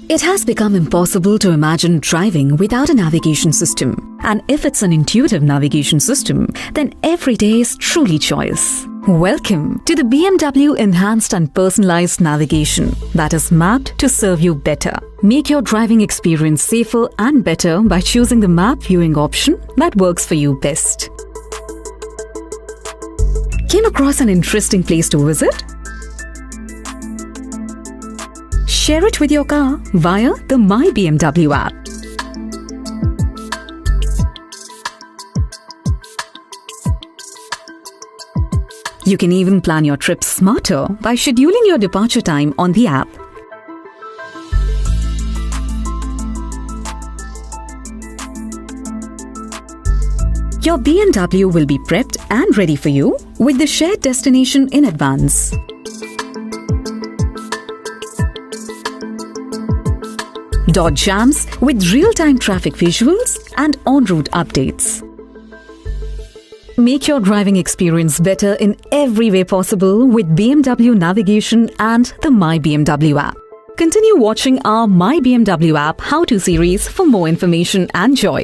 It has become impossible to imagine driving without a navigation system. And if it's an intuitive navigation system, then every day is truly joyous. Welcome to the BMW Enhanced and Personalized Navigation that is mapped to serve you better. Make your driving experience safer and better by choosing the map viewing option that works for you best. Came across an interesting place to visit? Share it with your car via the My BMW app. You can even plan your trip smarter by scheduling your departure time on the app. Your BMW will be prepped and ready for you with the shared destination in advance. Dodge jams with real-time traffic visuals and en-route updates. Make your driving experience better in every way possible with BMW navigation and the My BMW app. Continue watching our My BMW app how-to series for more information and joy.